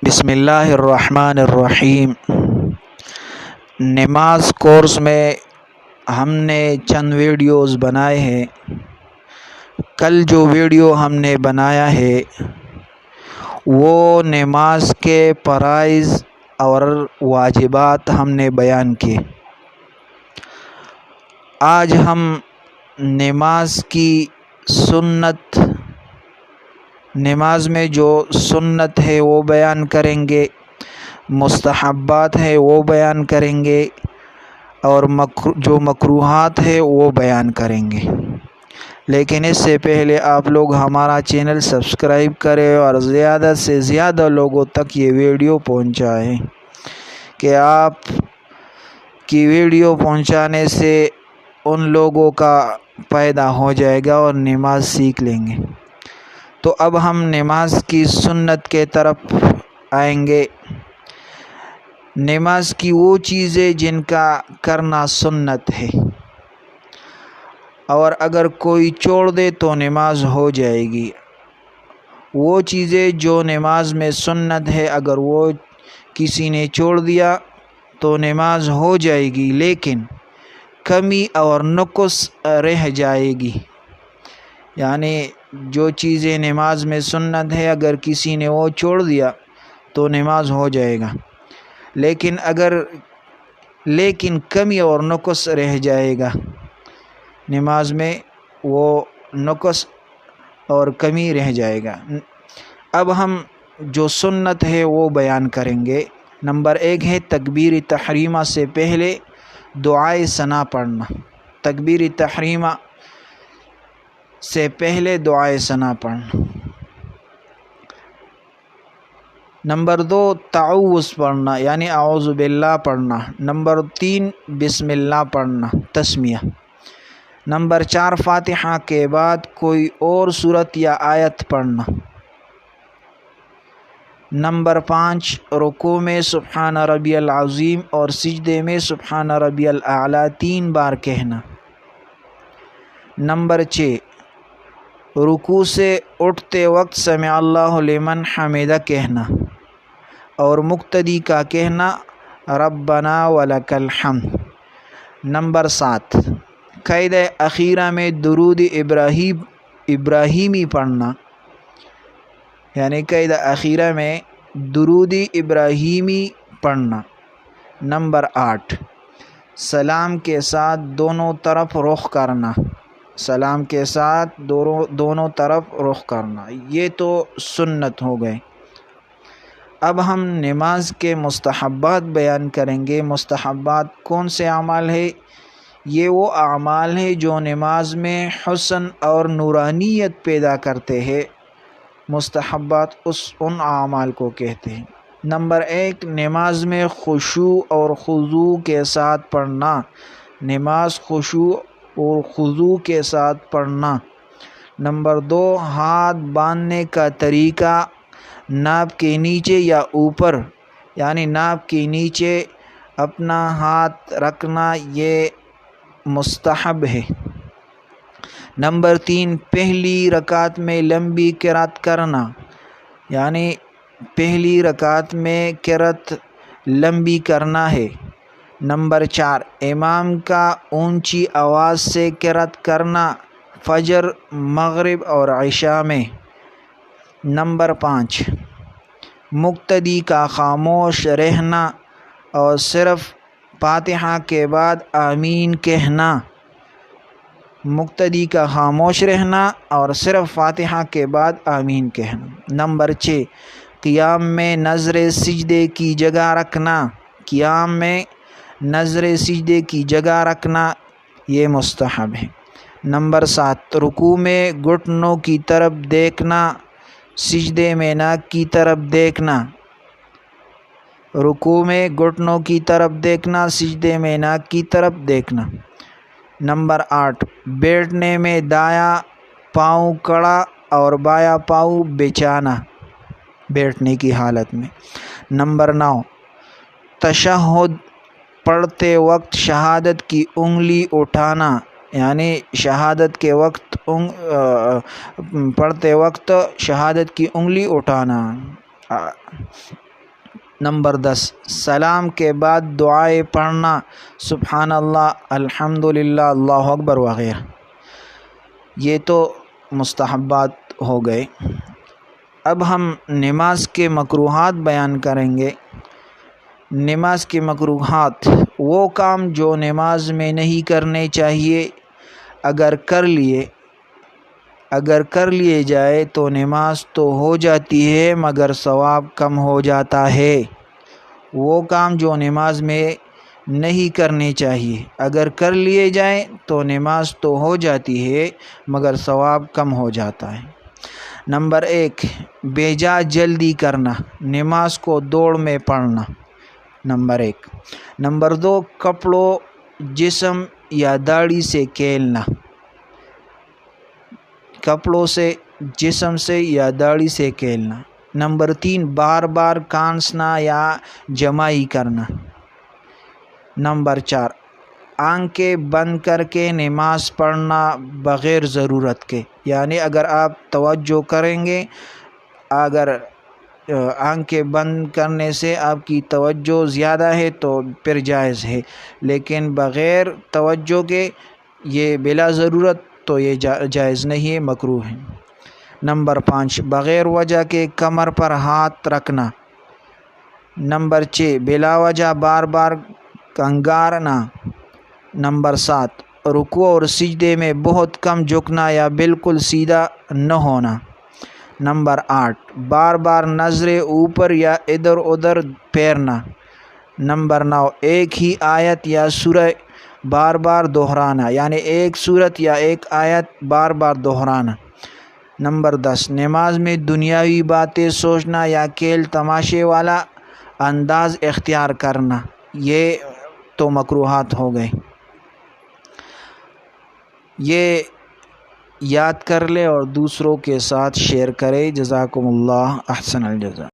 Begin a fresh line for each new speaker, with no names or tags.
بسم اللہ الرحمن الرحیم۔ نماز کورس میں ہم نے چند ویڈیوز بنائے ہیں۔ کل جو ویڈیو ہم نے بنایا ہے وہ نماز کے فرائض اور واجبات ہم نے بیان کیے۔ آج ہم نماز کی سنت، نماز میں جو سنت ہے وہ بیان کریں گے، مستحبات ہے وہ بیان کریں گے، اور جو مکروہات ہے وہ بیان کریں گے۔ لیکن اس سے پہلے آپ لوگ ہمارا چینل سبسکرائب کریں اور زیادہ سے زیادہ لوگوں تک یہ ویڈیو پہنچائیں، کہ آپ کی ویڈیو پہنچانے سے ان لوگوں کا فائدہ ہو جائے گا اور نماز سیکھ لیں گے۔ تو اب ہم نماز کی سنت کے طرف آئیں گے۔ نماز کی وہ چیزیں جن کا کرنا سنت ہے، اور اگر کوئی چھوڑ دے تو نماز ہو جائے گی۔ وہ چیزیں جو نماز میں سنت ہے، اگر وہ کسی نے چھوڑ دیا تو نماز ہو جائے گی، لیکن کمی اور نقص رہ جائے گی۔ یعنی جو چیزیں نماز میں سنت ہے، اگر کسی نے وہ چھوڑ دیا تو نماز ہو جائے گا، لیکن کمی اور نقص رہ جائے گا۔ نماز میں وہ نقص اور کمی رہ جائے گا۔ اب ہم جو سنت ہے وہ بیان کریں گے۔ نمبر 1 ہے تکبیر تحریمہ سے پہلے دعائے ثنا پڑھنا۔ تکبیر تحریمہ سے پہلے دعائے ثنا پڑھنا۔ نمبر 2 تعوذ پڑھنا، یعنی اعوذ باللہ پڑھنا۔ نمبر 3 بسم اللہ پڑھنا، تسمیہ۔ نمبر 4 فاتحہ کے بعد کوئی اور سورت یا آیت پڑھنا۔ نمبر 5 رکوع میں سبحان ربی العظیم اور سجدے میں سبحان ربی الاعلیٰ 3 بار کہنا۔ نمبر 6 رکوع سے اٹھتے وقت سمع اللہ لمن حمدہ کہنا، اور مقتدی کا کہنا ربنا ولک الحمد۔ نمبر 7 قاعدہ اخیرہ میں درود ابراہیمی پڑھنا، یعنی قاعدہ اخیرہ میں درود ابراہیمی پڑھنا۔ نمبر 8 سلام کے ساتھ دونوں طرف رخ کرنا۔ سلام کے ساتھ دونوں طرف رخ کرنا، یہ تو سنت ہو گئے۔ اب ہم نماز کے مستحبات بیان کریں گے۔ مستحبات کون سے اعمال ہے؟ یہ وہ اعمال ہے جو نماز میں حسن اور نورانیت پیدا کرتے ہیں۔ مستحبات ان اعمال کو کہتے ہیں۔ نمبر 1 نماز میں خشوع اور خضوع کے ساتھ پڑھنا۔ نماز خشوع اور خضوع کے ساتھ پڑھنا۔ نمبر 2 ہاتھ باندھنے کا طریقہ ناپ کے نیچے یا اوپر، یعنی ناپ کے نیچے اپنا ہاتھ رکھنا، یہ مستحب ہے۔ نمبر 3 پہلی رکعت میں لمبی قرات کرنا، یعنی پہلی رکعت میں قرات لمبی کرنا ہے۔ نمبر 4 امام کا اونچی آواز سے قرات کرنا، فجر، مغرب اور عشاء میں۔ نمبر 5 مقتدی کا خاموش رہنا اور صرف فاتحہ کے بعد آمین کہنا۔ مقتدی کا خاموش رہنا اور صرف فاتحہ کے بعد آمین کہنا۔ نمبر 6 قیام میں نظر سجدے کی جگہ رکھنا۔ قیام میں نظر سجدے کی جگہ رکھنا، یہ مستحب ہے۔ نمبر 7 رکوع میں گھٹنوں کی طرف دیکھنا، سجدے میں ناک کی طرف دیکھنا۔ رکوع میں گھٹنوں کی طرف دیکھنا، سجدے میں ناک کی طرف دیکھنا۔ نمبر 8 بیٹھنے میں دایاں پاؤں کڑا اور بایاں پاؤں بچھانا، بیٹھنے کی حالت میں۔ نمبر 9 تشہد پڑھتے وقت شہادت کی انگلی اٹھانا، یعنی شہادت کے وقت پڑھتے وقت شہادت کی انگلی اٹھانا۔ نمبر 10 سلام کے بعد دعائیں پڑھنا، سبحان اللہ، الحمدللہ، اللہ اکبر وغیرہ۔ یہ تو مستحبات ہو گئے۔ اب ہم نماز کے مکروہات بیان کریں گے۔ نماز کے مکروہات وہ کام جو نماز میں نہیں کرنے چاہیے، اگر کر لیے جائے تو نماز تو ہو جاتی ہے مگر ثواب کم ہو جاتا ہے۔ وہ کام جو نماز میں نہیں کرنے چاہیے، اگر کر لیے جائیں تو نماز تو ہو جاتی ہے مگر ثواب کم ہو جاتا ہے۔ نمبر 1 بے جا جلدی کرنا، نماز کو دوڑ میں پڑھنا، نمبر 1۔ نمبر 2 کپڑوں، جسم یا داڑھی سے کھیلنا، کپڑوں سے، جسم سے یا داڑھی سے کھیلنا۔ نمبر 3 بار بار کانسنا یا جمائی کرنا۔ نمبر 4 آنکھیں بند کر کے نماز پڑھنا بغیر ضرورت کے، یعنی اگر آپ توجہ کریں گے، اگر آنکھیں بند کرنے سے آپ کی توجہ زیادہ ہے تو پھر جائز ہے، لیکن بغیر توجہ کے یہ بلا ضرورت تو یہ جائز نہیں ہے، مکروہ ہے۔ نمبر 5 بغیر وجہ کے کمر پر ہاتھ رکھنا۔ نمبر 6 بلا وجہ بار بار کنگارنا۔ نمبر 7 رکوع اور سجدے میں بہت کم جھکنا یا بالکل سیدھا نہ ہونا۔ نمبر 8 بار بار نظریں اوپر یا ادھر ادھر پھیرنا۔ نمبر 9 ایک ہی آیت یا سورہ بار بار دہرانا، یعنی ایک سورت یا ایک آیت بار بار دہرانا۔ نمبر 10 نماز میں دنیاوی باتیں سوچنا یا کھیل تماشے والا انداز اختیار کرنا، یہ تو مکروہات ہو گئے۔ یہ یاد کر لے اور دوسروں کے ساتھ شیئر کرے۔ جزاکم اللہ، احسن الجزا۔